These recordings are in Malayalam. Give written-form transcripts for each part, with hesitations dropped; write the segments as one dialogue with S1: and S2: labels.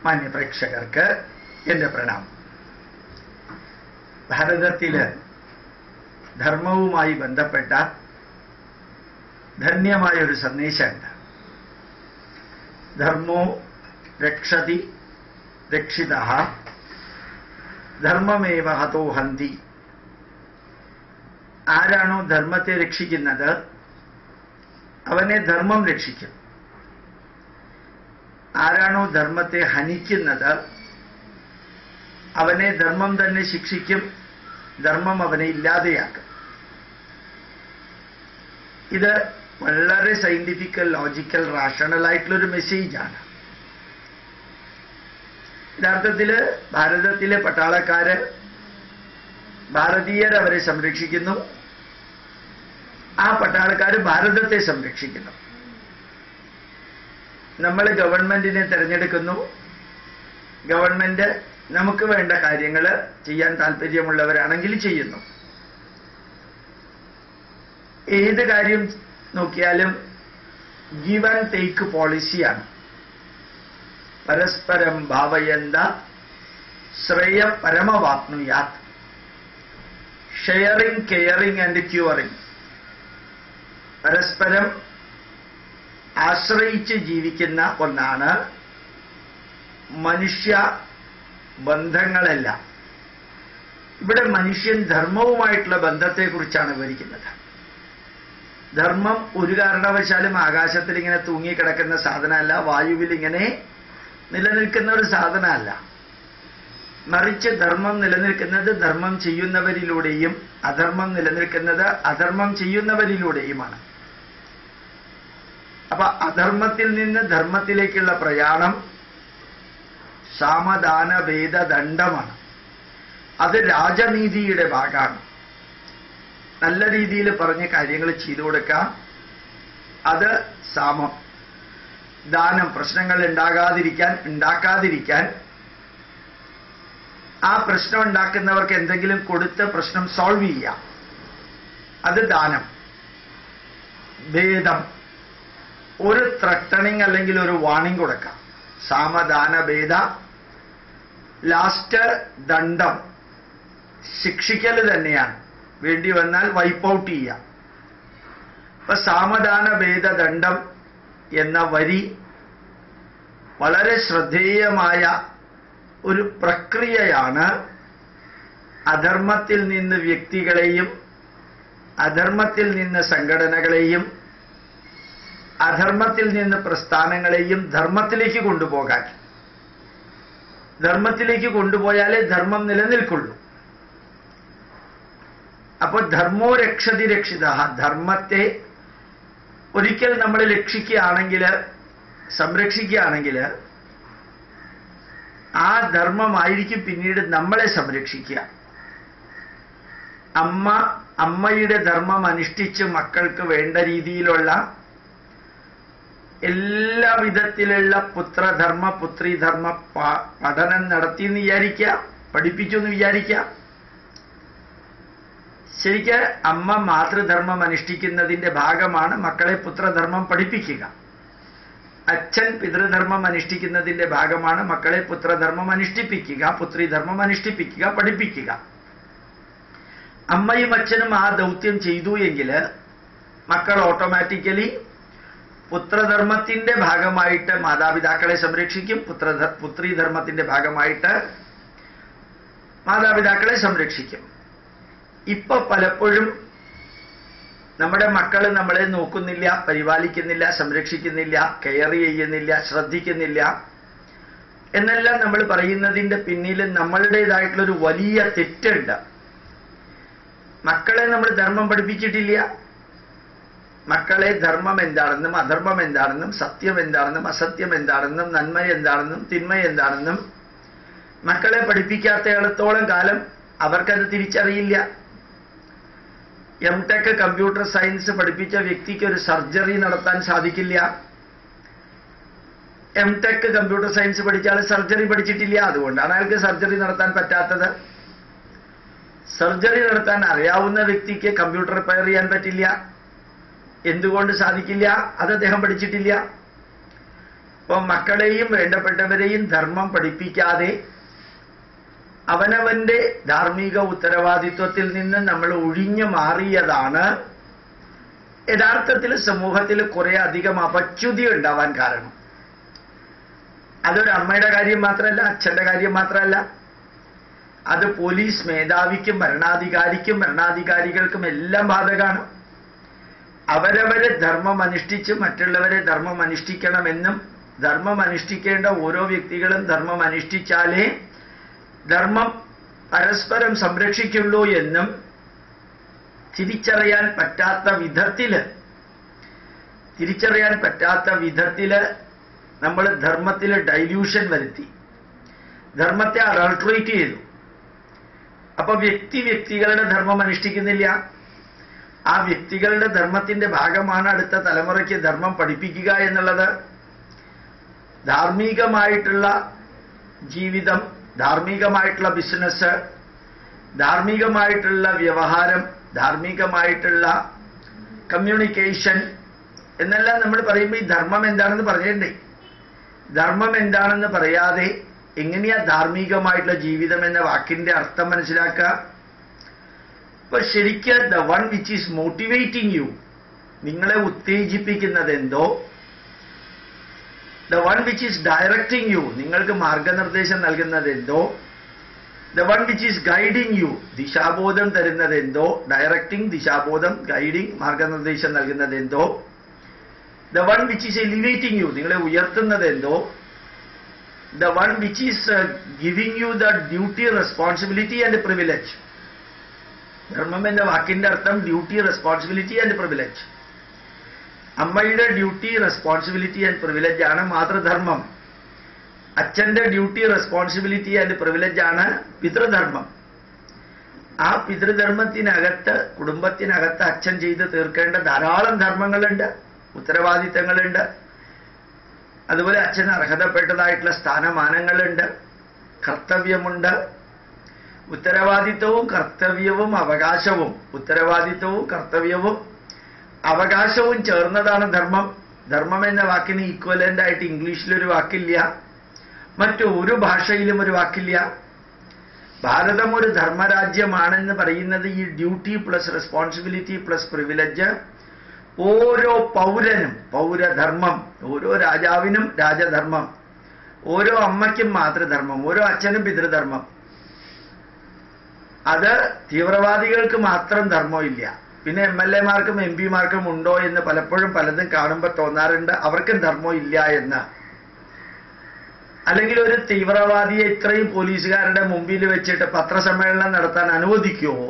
S1: മാന്യ പ്രേക്ഷകർക്ക് എൻ്റെ പ്രണാമം. ഭാരതത്തില് ധർമ്മവുമായി ബന്ധപ്പെട്ട ധന്യമായൊരു സന്ദേശമുണ്ട്. ധർമ്മോ രക്ഷതി രക്ഷിതഃ ധർമ്മമേവ ഹതോ ഹന്തി. ആരാണോ ധർമ്മത്തെ രക്ഷിക്കുന്നത് അവനെ ധർമ്മം രക്ഷിക്കും. ആരാണോ ധർമ്മത്തെ ഹനിക്കുന്നത് അവനെ ധർമ്മം തന്നെ ശിക്ഷിക്കും, ധർമ്മം അവനെ ഇല്ലാതെയാക്കും. ഇത് വളരെ സയന്റിഫിക്കൽ, ലോജിക്കൽ, റാഷണൽ ആയിട്ടുള്ളൊരു മെസ്സേജാണ്. യഥാർത്ഥത്തില് ഭാരതത്തിലെ പട്ടാളക്കാര് ഭാരതീയർ അവരെ സംരക്ഷിക്കുന്നു, ആ പട്ടാളക്കാര് ഭാരതത്തെ സംരക്ഷിക്കുന്നു. നമ്മൾ ഗവൺമെന്റിനെ തിരഞ്ഞെടുക്കുന്നു, ഗവൺമെന്റ് നമുക്ക് വേണ്ട കാര്യങ്ങൾ ചെയ്യാൻ താല്പര്യമുള്ളവരാണെങ്കിൽ ചെയ്യുന്നു. ഏത് കാര്യം നോക്കിയാലും ഗിവ് ആൻഡ് ടേക്ക് പോളിസിയാണ്. പരസ്പരം ഭാവയന്ത ശ്രേയ പരമവാപ്നുയാത്. Sharing, caring and curing. പരസ്പരം ആശ്രയിച്ച് ജീവിക്കുന്ന ഒന്നാണ് മനുഷ്യ ബന്ധങ്ങളെല്ലാം. ഇവിടെ മനുഷ്യൻ ധർമ്മവുമായിട്ടുള്ള ബന്ധത്തെക്കുറിച്ചാണ് വിവരിക്കുന്നത്. ധർമ്മം ഒരു കാരണവശാലും ആകാശത്തിൽ ഇങ്ങനെ തൂങ്ങിക്കിടക്കുന്ന സാധനമല്ല, വായുവിൽ ഇങ്ങനെ നിലനിൽക്കുന്ന ഒരു സാധനമല്ല. മറിച്ച് ധർമ്മം നിലനിൽക്കുന്നത് ധർമ്മം ചെയ്യുന്നവരിലൂടെയും അധർമ്മം നിലനിൽക്കുന്നത് അധർമ്മം ചെയ്യുന്നവരിലൂടെയുമാണ്. അപ്പൊ അധർമ്മത്തിൽ നിന്ന് ധർമ്മത്തിലേക്കുള്ള പ്രയാണം സാമദാന ഭേദദണ്ഡമാണ്. അത് രാജനീതിയുടെ ഭാഗമാണ്. നല്ല രീതിയിൽ പറഞ്ഞ കാര്യങ്ങൾ ചെയ്തു കൊടുക്കാം, അത് സാമം. ദാനം, പ്രശ്നങ്ങൾ ഉണ്ടാക്കാതിരിക്കാൻ ആ പ്രശ്നം ഉണ്ടാക്കുന്നവർക്ക് എന്തെങ്കിലും കൊടുത്ത് പ്രശ്നം സോൾവ് ചെയ്യാം, അത് ദാനം. ഭേദം, ഒരു ത്രട്ടണിങ് അല്ലെങ്കിൽ ഒരു വാണിംഗ് കൊടുക്കാം, സാമദാന ഭേദ. ലാസ്റ്റ് ദണ്ഡം, ശിക്ഷിക്കൽ തന്നെയാണ്, വേണ്ടി വന്നാൽ വൈപ്പ് ഔട്ട് ചെയ്യാം. അപ്പൊ സാമദാന ഭേദ ദണ്ഡം എന്ന വരി വളരെ ശ്രദ്ധേയമായ ഒരു പ്രക്രിയയാണ്. അധർമ്മത്തിൽ നിന്ന് വ്യക്തികളെയും അധർമ്മത്തിൽ നിന്ന് സംഘടനകളെയും അധർമ്മത്തിൽ നിന്ന് പ്രസ്ഥാനങ്ങളെയും ധർമ്മത്തിലേക്ക് കൊണ്ടുപോകാൻ. ധർമ്മത്തിലേക്ക് കൊണ്ടുപോയാലേ ധർമ്മം നിലനിൽക്കുള്ളൂ. അപ്പോൾ ധർമ്മോ രക്ഷതി രക്ഷിതഃ. ധർമ്മത്തെ ഒരിക്കൽ നമ്മൾ രക്ഷിക്കുകയാണെങ്കിൽ, സംരക്ഷിക്കുകയാണെങ്കിൽ, ആ ധർമ്മമായിരിക്കും പിന്നീട് നമ്മളെ സംരക്ഷിക്കുക. അമ്മയുടെ ധർമ്മം അനുഷ്ഠിച്ച് മക്കൾക്ക് വേണ്ട രീതിയിലുള്ള എല്ലാ വിധത്തിലുള്ള പുത്രധർമ്മ പുത്രീധർമ്മ പഠനം നടത്തി എന്ന് വിചാരിക്കുക, പഠിപ്പിച്ചു എന്ന് വിചാരിക്കുക. ശരിക്ക് അമ്മ മാതൃധർമ്മം അനുഷ്ഠിക്കുന്നതിന്റെ ഭാഗമാണ് മക്കളെ പുത്രധർമ്മം പഠിപ്പിക്കുക. അച്ഛൻ പിതൃധർമ്മം അനുഷ്ഠിക്കുന്നതിന്റെ ഭാഗമാണ് മക്കളെ പുത്രധർമ്മം അനുഷ്ഠിപ്പിക്കുക, പുത്രീധർമ്മം അനുഷ്ഠിപ്പിക്കുക, പഠിപ്പിക്കുക. അമ്മയും അച്ഛനും ആ ദൗത്യം ചെയ്തു എങ്കിൽ മക്കൾ ഓട്ടോമാറ്റിക്കലി പുത്രധർമ്മത്തിന്റെ ഭാഗമായിട്ട് മാതാപിതാക്കളെ സംരക്ഷിക്കും, പുത്രീധർമ്മത്തിന്റെ ഭാഗമായിട്ട് മാതാപിതാക്കളെ സംരക്ഷിക്കും. ഇപ്പൊ പലപ്പോഴും നമ്മുടെ മക്കൾ നമ്മളെ നോക്കുന്നില്ല, പരിപാലിക്കുന്നില്ല, സംരക്ഷിക്കുന്നില്ല, കെയർ ചെയ്യുന്നില്ല, ശ്രദ്ധിക്കുന്നില്ല എന്നെല്ലാം നമ്മൾ പറയുന്നതിന്റെ പിന്നിൽ നമ്മളുടേതായിട്ടുള്ളൊരു വലിയ തെറ്റുണ്ട്. മക്കളെ നമ്മൾ ധർമ്മം പഠിപ്പിച്ചിട്ടില്ല. മക്കളെ ധർമ്മം എന്താണെന്നും അധർമ്മം എന്താണെന്നും സത്യം എന്താണെന്നും അസത്യം എന്താണെന്നും നന്മ എന്താണെന്നും തിന്മ എന്താണെന്നും മക്കളെ പഠിപ്പിക്കാത്തയിടത്തോളം കാലം അവർക്കത് തിരിച്ചറിയില്ല. എംടെക് കമ്പ്യൂട്ടർ സയൻസ് പഠിപ്പിച്ച വ്യക്തിക്ക് ഒരു സർജറി നടത്താൻ സാധിക്കില്ല. എംടെക് കമ്പ്യൂട്ടർ സയൻസ് പഠിച്ച ആൾ സർജറി പഠിച്ചിട്ടില്ല, അതുകൊണ്ടാണ് അയാൾക്ക് സർജറി നടത്താൻ പറ്റാത്തത്. സർജറി നടത്താൻ അറിയാവുന്ന വ്യക്തിക്ക് കമ്പ്യൂട്ടർ റിപ്പയർ ചെയ്യാൻ പറ്റില്ല. എന്തുകൊണ്ട് സാധിക്കില്ല? അത് അദ്ദേഹം പഠിച്ചിട്ടില്ല. അപ്പം മക്കളെയും വേണ്ടപ്പെട്ടവരെയും ധർമ്മം പഠിപ്പിക്കാതെ അവനവന്റെ ധാർമ്മിക ഉത്തരവാദിത്വത്തിൽ നിന്ന് നമ്മൾ ഒഴിഞ്ഞു മാറിയതാണ് യഥാർത്ഥത്തിൽ സമൂഹത്തിൽ കുറെ അധികം അപച്യുതി ഉണ്ടാവാൻ കാരണം. അതൊരു അമ്മയുടെ കാര്യം മാത്രമല്ല, അച്ഛന്റെ കാര്യം മാത്രമല്ല, അത് പോലീസ് മേധാവിക്കും ഭരണാധികാരിക്കും ഭരണാധികാരികൾക്കും എല്ലാം ബാധകമാണ്. അവരവരെ ധർമ്മം അനുഷ്ഠിച്ച് മറ്റുള്ളവരെ ധർമ്മം അനുഷ്ഠിക്കണമെന്നും ധർമ്മം അനുഷ്ഠിക്കേണ്ട ഓരോ വ്യക്തികളും ധർമ്മം അനുഷ്ഠിച്ചാലേ ധർമ്മം പരസ്പരം സംരക്ഷിക്കുള്ളൂ എന്നും തിരിച്ചറിയാൻ പറ്റാത്ത വിധത്തില് നമ്മൾ ധർമ്മത്തിൽ ഡൈല്യൂഷൻ വരുത്തി, ധർമ്മത്തെ അഡൾട്രേറ്റ് ചെയ്തു. അപ്പൊ വ്യക്തികളുടെ ധർമ്മം അനുഷ്ഠിക്കുന്നില്ല. ആ വ്യക്തികളുടെ ധർമ്മത്തിന്റെ ഭാഗമാണ് അടുത്ത തലമുറയ്ക്ക് ധർമ്മം പഠിപ്പിക്കുക എന്നുള്ളത്. ധാർമ്മികമായിട്ടുള്ള ജീവിതം, ധാർമ്മികമായിട്ടുള്ള ബിസിനസ്, ധാർമ്മികമായിട്ടുള്ള വ്യവഹാരം, ധാർമ്മികമായിട്ടുള്ള കമ്മ്യൂണിക്കേഷൻ എന്നെല്ലാം നമ്മൾ പറയുമ്പോൾ ഈ ധർമ്മം എന്താണെന്ന് പറയണ്ടേ? ധർമ്മം എന്താണെന്ന് പറയാതെ എങ്ങനെയാ ധാർമ്മികമായിട്ടുള്ള ജീവിതം എന്ന വാക്കിന്റെ അർത്ഥം മനസ്സിലാക്കുക? അപ്പൊ ശരിക്ക് the one which is motivating you, നിങ്ങളെ ഉത്തേജിപ്പിക്കുന്നത് എന്തോ, the one which is directing you, നിങ്ങൾക്ക് മാർഗനിർദ്ദേശം നൽകുന്നത് എന്തോ, the one which is guiding you, ദിശാബോധം തരുന്നത് എന്തോ, ഡയറക്റ്റിംഗ് ദിശാബോധം, ഗൈഡിങ് മാർഗനിർദ്ദേശം നൽകുന്നത് എന്തോ, the one which is elevating you, നിങ്ങളെ ഉയർത്തുന്നത് എന്തോ, the one which is giving you the duty, responsibility and privilege. ധർമ്മം എന്ന വാക്കിന്റെ അർത്ഥം ഡ്യൂട്ടി, റെസ്പോൺസിബിലിറ്റി ആൻഡ് പ്രിവിലേജ്. അമ്മയുടെ ഡ്യൂട്ടി, റെസ്പോൺസിബിലിറ്റി ആൻഡ് പ്രിവിലേജ് ആണ് മാതൃധർമ്മം. അച്ഛന്റെ ഡ്യൂട്ടി, റെസ്പോൺസിബിലിറ്റി ആൻഡ് പ്രിവിലേജ് ആണ് പിതൃധർമ്മം. ആ പിതൃധർമ്മത്തിനകത്ത്, കുടുംബത്തിനകത്ത് അച്ഛൻ ചെയ്ത് തീർക്കേണ്ട ധാരാളം ധർമ്മങ്ങളുണ്ട്, ഉത്തരവാദിത്തങ്ങളുണ്ട്. അതുപോലെ അച്ഛന് അർഹതപ്പെട്ടതായിട്ടുള്ള സ്ഥാനമാനങ്ങളുണ്ട്, കർത്തവ്യമുണ്ട്. ഉത്തരവാദിത്വവും കർത്തവ്യവും അവകാശവും, ഉത്തരവാദിത്വവും കർത്തവ്യവും അവകാശവും ചേർന്നതാണ് ധർമ്മം. ധർമ്മം എന്ന വാക്കിന് ഈക്വലന്റ് ആയിട്ട് ഇംഗ്ലീഷിലൊരു വാക്കില്ല, മറ്റൊരു ഭാഷയിലും ഒരു വാക്കില്ല. ഭാരതം ഒരു ധർമ്മരാജ്യമാണെന്ന് പറയുന്നത് ഈ duty plus responsibility plus privilege ഓരോ പൗരനും പൗരധർമ്മം, ഓരോ രാജാവിനും രാജധർമ്മം, ഓരോ അമ്മയ്ക്കും മാതൃധർമ്മം, ഓരോ അച്ഛനും പിതൃധർമ്മം. അത് തീവ്രവാദികൾക്ക് മാത്രം ധർമ്മമില്ല, പിന്നെ MLA-മാർക്കും MP-മാർക്കും ഉണ്ടോ എന്ന് പലപ്പോഴും പലതും കാണുമ്പോൾ തോന്നാറുണ്ട് അവർക്കും ധർമ്മം ഇല്ല എന്ന്. അല്ലെങ്കിൽ ഒരു തീവ്രവാദിയെ ഇത്രയും പോലീസുകാരുടെ മുമ്പിൽ വെച്ചിട്ട് പത്രസമ്മേളനം നടത്താൻ അനുവദിക്കുമോ?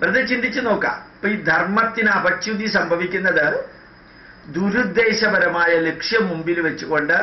S1: വെറുതെ ചിന്തിച്ചു നോക്കാം. അപ്പൊ ഈ ധർമ്മത്തിന് അപച്യുതി സംഭവിക്കുന്നത് ദുരുദ്ദേശപരമായ ലക്ഷ്യം മുമ്പിൽ വെച്ചുകൊണ്ട്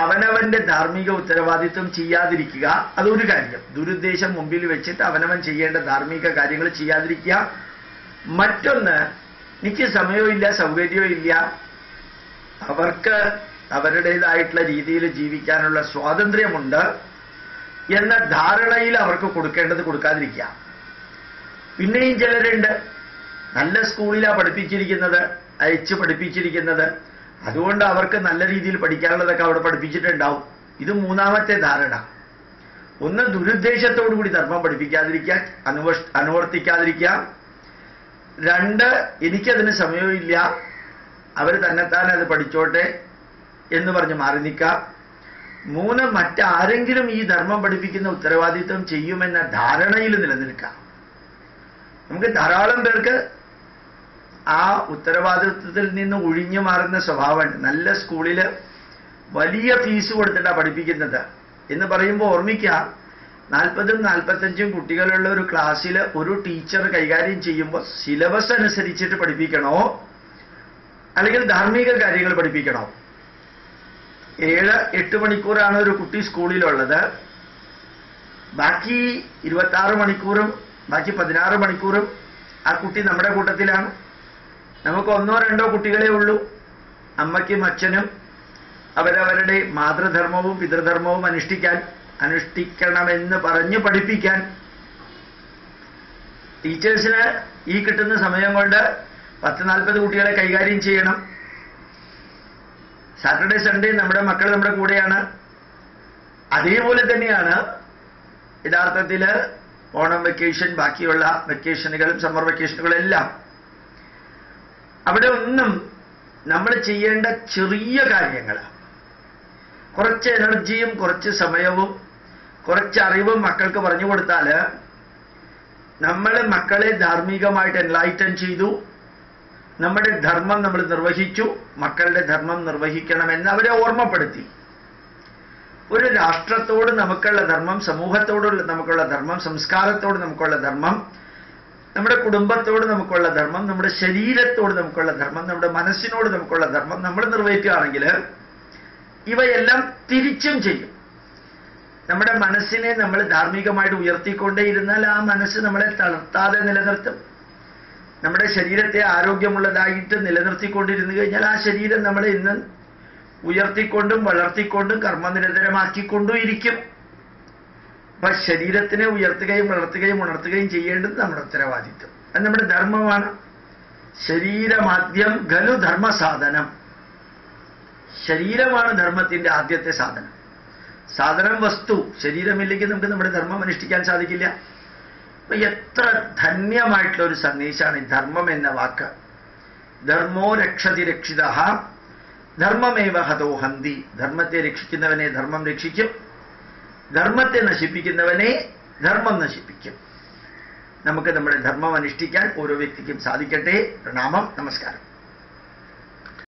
S1: അവനവന്റെ ധാർമ്മിക ഉത്തരവാദിത്വം ചെയ്യാതിരിക്കുക, അതൊരു കാര്യം. ദുരുദ്ദേശം മുമ്പിൽ വെച്ചിട്ട് അവനവൻ ചെയ്യേണ്ട ധാർമ്മിക കാര്യങ്ങൾ ചെയ്യാതിരിക്കുക. മറ്റൊന്ന്, എനിക്ക് സമയവും ഇല്ല സൗകര്യവും ഇല്ല, അവർക്ക് അവരുടേതായിട്ടുള്ള രീതിയിൽ ജീവിക്കാനുള്ള സ്വാതന്ത്ര്യമുണ്ട് എന്ന ധാരണയിൽ അവർക്ക് കൊടുക്കേണ്ടത് കൊടുക്കാതിരിക്കുക. പിന്നെയും ചിലരുണ്ട് നല്ല സ്കൂളിലാണ് പഠിപ്പിച്ചിരിക്കുന്നത്, അയച്ച് പഠിപ്പിച്ചിരിക്കുന്നത്, അതുകൊണ്ട് അവർക്ക് നല്ല രീതിയിൽ പഠിക്കാനുള്ളതൊക്കെ അവിടെ പഠിപ്പിച്ചിട്ടുണ്ടാവും. ഇത് മൂന്നാമത്തെ ധാരണ. ഒന്ന്, ദുരുദ്ദേശത്തോടുകൂടി ധർമ്മം പഠിപ്പിക്കാതിരിക്കുക, അനുവർത്തിക്കാതിരിക്കുക. രണ്ട്, എനിക്കതിന് സമയമില്ല, അവർ തന്നെത്താൻ അത് പഠിച്ചോട്ടെ എന്ന് പറഞ്ഞ് മാറി നിൽക്കുക. മൂന്ന്, മറ്റാരെങ്കിലും ഈ ധർമ്മം പഠിപ്പിക്കുന്ന ഉത്തരവാദിത്വം ചെയ്യുമെന്ന ധാരണയിൽ നിലനിൽക്കുക. നമുക്ക് ധാരാളം പേർക്ക് ആ ഉത്തരവാദിത്വത്തിൽ നിന്ന് ഒഴിഞ്ഞു മാറുന്ന സ്വഭാവമുണ്ട്. നല്ല സ്കൂളിൽ വലിയ ഫീസ് കൊടുത്തിട്ടാണ് പഠിപ്പിക്കുന്നത് എന്ന് പറയുമ്പോൾ ഓർമ്മിക്കുക, 40ഉം 45ഉം കുട്ടികളുള്ള ഒരു ക്ലാസ്സിൽ ഒരു ടീച്ചർ കൈകാര്യം ചെയ്യുമ്പോൾ സിലബസ് അനുസരിച്ചിട്ട് പഠിപ്പിക്കണോ അല്ലെങ്കിൽ ധാർമ്മിക കാര്യങ്ങൾ പഠിപ്പിക്കണോ? 7-8 മണിക്കൂറാണ് ഒരു കുട്ടി സ്കൂളിലുള്ളത്, ബാക്കി 26 മണിക്കൂറും ബാക്കി 16 മണിക്കൂറും ആ കുട്ടി നമ്മുടെ കൂട്ടത്തിലാണ്. നമുക്ക് 1-2 കുട്ടികളെ ഉള്ളൂ. അമ്മയ്ക്കും അച്ഛനും അവരവരുടെ മാതൃധർമ്മവും പിതൃധർമ്മവും അനുഷ്ഠിക്കണമെന്ന് പറഞ്ഞ് പഠിപ്പിക്കാൻ. ടീച്ചേഴ്സിന് ഈ കിട്ടുന്ന സമയം കൊണ്ട് 10-40 കുട്ടികളെ കൈകാര്യം ചെയ്യണം. സാറ്റർഡേ സൺഡേ നമ്മുടെ മക്കൾ നമ്മുടെ കൂടെയാണ്. അതേപോലെ തന്നെയാണ് യഥാർത്ഥത്തിൽ ഓണം വെക്കേഷൻ, ബാക്കിയുള്ള വെക്കേഷനുകളും സമ്മർ വെക്കേഷനുകളും എല്ലാം. അവിടെ ഒന്നും നമ്മൾ ചെയ്യേണ്ട ചെറിയ കാര്യങ്ങൾ, കുറച്ച് എനർജിയും കുറച്ച് സമയവും കുറച്ച് അറിവും മക്കൾക്ക് പറഞ്ഞു കൊടുത്താൽ നമ്മൾ മക്കളെ ധാർമ്മികമായിട്ട് എൻലൈറ്റൻ ചെയ്തു, നമ്മുടെ ധർമ്മം നമ്മൾ നിർവഹിച്ചു, മക്കളുടെ ധർമ്മം നിർവഹിക്കണമെന്ന് അവരെ ഓർമ്മപ്പെടുത്തി. ഒരു രാഷ്ട്രത്തോട് നമുക്കുള്ള ധർമ്മം, സമൂഹത്തോടുള്ള നമുക്കുള്ള ധർമ്മം, സംസ്കാരത്തോട് നമുക്കുള്ള ധർമ്മം, നമ്മുടെ കുടുംബത്തോട് നമുക്കുള്ള ധർമ്മം, നമ്മുടെ ശരീരത്തോട് നമുക്കുള്ള ധർമ്മം, നമ്മുടെ മനസ്സിനോട് നമുക്കുള്ള ധർമ്മം നമ്മൾ നിർവഹിക്കുകയാണെങ്കിൽ ഇവയെല്ലാം തിരിച്ചും ചെയ്യും. നമ്മുടെ മനസ്സിനെ നമ്മൾ ധാർമ്മികമായിട്ട് ഉയർത്തിക്കൊണ്ടേയിരുന്നാൽ ആ മനസ്സ് നമ്മളെ തളർത്താതെ നിലനിർത്തും. നമ്മുടെ ശരീരത്തെ ആരോഗ്യമുള്ളതായിട്ട് നിലനിർത്തിക്കൊണ്ടിരുന്നു കഴിഞ്ഞാൽ ആ ശരീരം നമ്മളെ ഇന്ന് ഉയർത്തിക്കൊണ്ടും വളർത്തിക്കൊണ്ടും കർമ്മനിരന്തരമാക്കിക്കൊണ്ടും ഇരിക്കും. അപ്പൊ ശരീരത്തിനെ ഉയർത്തുകയും വളർത്തുകയും ഉണർത്തുകയും ചെയ്യേണ്ടത് നമ്മുടെ ഉത്തരവാദിത്വം. അത് നമ്മുടെ ധർമ്മമാണ്. ശരീരമാദ്യം ഖലു ധർമ്മസാധനം. ശരീരമാണ് ധർമ്മത്തിന്റെ ആദ്യത്തെ സാധനം. സാധനം വസ്തു. ശരീരമില്ലെങ്കിൽ നമുക്ക് നമ്മുടെ ധർമ്മം അനുഷ്ഠിക്കാൻ സാധിക്കില്ല. അപ്പൊ എത്ര ധന്യമായിട്ടുള്ള ഒരു സന്ദേശമാണ് ഈ ധർമ്മം എന്ന വാക്ക്. ധർമ്മോ രക്ഷതി രക്ഷിത ധർമ്മമേവ ഹതോ ഹന്തി. ധർമ്മത്തെ രക്ഷിക്കുന്നവനെ ധർമ്മം രക്ഷിക്കും, ധർമ്മത്തെ നശിപ്പിക്കുന്നവനെ ധർമ്മം നശിപ്പിക്കും. നമുക്ക് നമ്മുടെ ധർമ്മം അനുഷ്ഠിക്കാൻ ഓരോ വ്യക്തിക്കും സാധിക്കട്ടെ. പ്രണാമം, നമസ്കാരം.